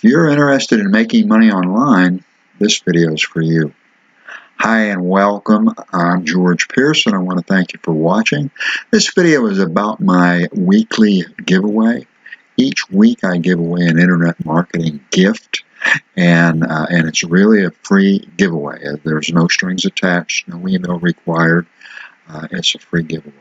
If you're interested in making money online, this video is for you. Hi and welcome. I'm George Pearson. I want to thank you for watching. This video is about my weekly giveaway. Each week I give away an internet marketing gift, and it's really a free giveaway. There's no strings attached, no email required. It's a free giveaway.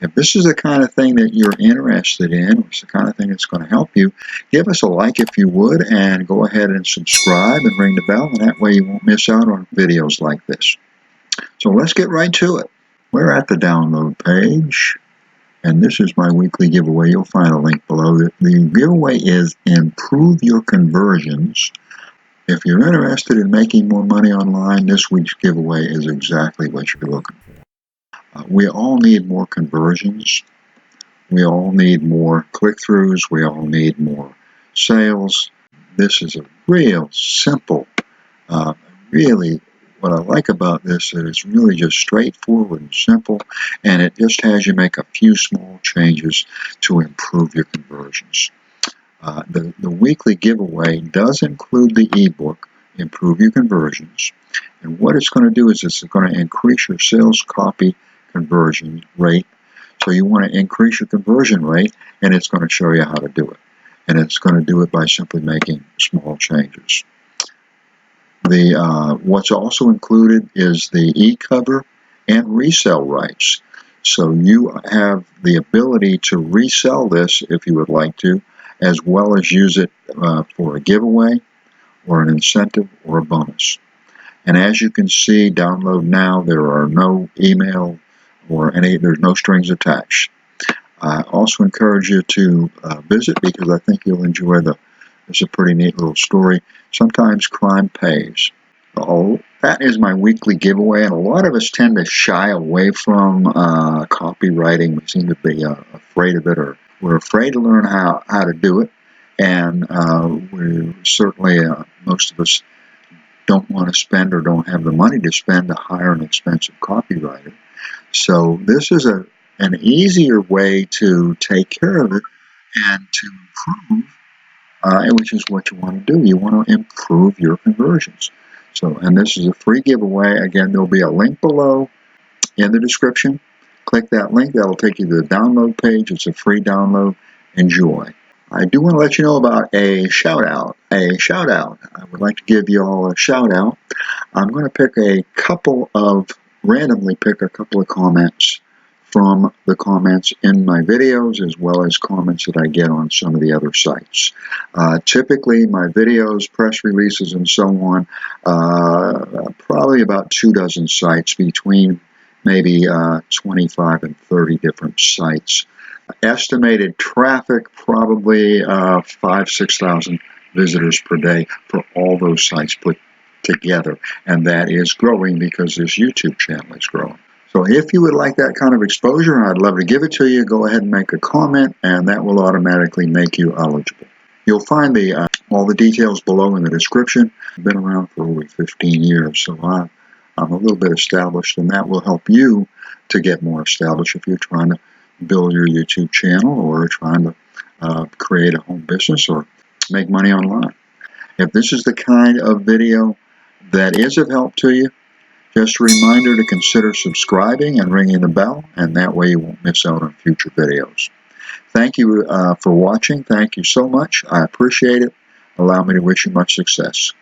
If this is the kind of thing that you're interested in, it's the kind of thing that's going to help you, give us a like if you would, and go ahead and subscribe and ring the bell, and that way you won't miss out on videos like this. So let's get right to it. We're at the download page, and this is my weekly giveaway. You'll find a link below. The giveaway is Improve Your Conversions. If you're interested in making more money online, this week's giveaway is exactly what you're looking for. We all need more conversions. We all need more click-throughs. We all need more sales. This is a real simple, really what I like about this is it's really just straightforward and simple, and it just has you make a few small changes to improve your conversions. The weekly giveaway does include the ebook, Improve Your Conversions, and what it's going to do is it's going to increase your sales copy conversion rate. So you want to increase your conversion rate, and it's going to show you how to do it. And it's going to do it by simply making small changes. What's also included is the e-cover and resell rights. So you have the ability to resell this if you would like to, as well as use it for a giveaway or an incentive or a bonus. And as you can see, download now. There are no email or there's no strings attached. I also encourage you to visit, because I think you'll enjoy it's a pretty neat little story. Sometimes crime pays. That is my weekly giveaway, and a lot of us tend to shy away from copywriting. We seem to be afraid of it, or we're afraid to learn how to do it. And we certainly, most of us don't want to spend or don't have the money to spend to hire an expensive copywriter. So this is an easier way to take care of it and to improve, which is what you want to do. You want to improve your conversions. So, and this is a free giveaway. Again, there'll be a link below in the description. Click that link. That'll take you to the download page. It's a free download. Enjoy. I do want to let you know about a shout out. I would like to give you all a shout out. I'm going to randomly pick a couple of comments from the comments in my videos, as well as comments that I get on some of the other sites. Typically, my videos, press releases, and so on, probably about 24 sites, between maybe 25 and 30 different sites. Estimated traffic, probably 5,000–6,000 visitors per day for all those sites put together, and that is growing because this YouTube channel is growing. So if you would like that kind of exposure, and I'd love to give it to you, go ahead and make a comment, and that will automatically make you eligible. You'll find all the details below in the description. I've been around for over 15 years, so I'm a little bit established, and that will help you to get more established if you're trying to build your YouTube channel or trying to create a home business or make money online. If this is the kind of video that is of help to you, just a reminder to consider subscribing and ringing the bell, and that way you won't miss out on future videos. Thank you for watching. Thank you so much. I appreciate it. Allow me to wish you much success.